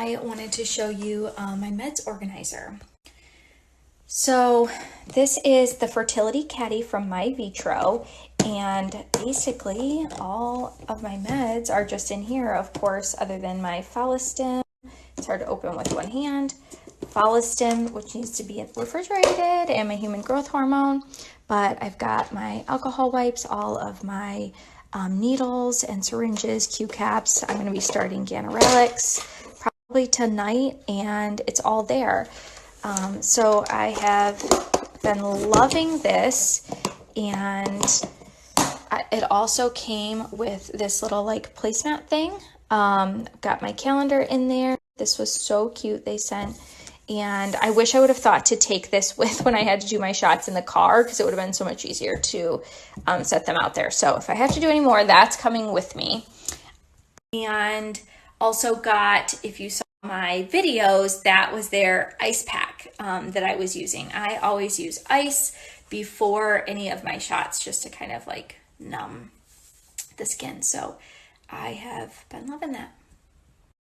I wanted to show you my meds organizer. So this is the Fertility Caddy from MyVitro, and basically all of my meds are just in here, of course, other than my Follistim. It's hard to open with one hand. Follistim, which needs to be refrigerated, and my human growth hormone. But I've got my alcohol wipes, all of my needles and syringes, Q-caps. I'm going to be starting ganirelix probably tonight, and it's all there. So I have been loving this, and it also came with this little like placemat thing. Got my calendar in there. This was so cute, they sent. And I wish I would have thought to take this with when I had to do my shots in the car, because it would have been so much easier to set them out there. So if I have to do any more, that's coming with me. And also got, if you saw my videos, that was their ice pack that I was using. I always use ice before any of my shots just to kind of like numb the skin. So I have been loving that.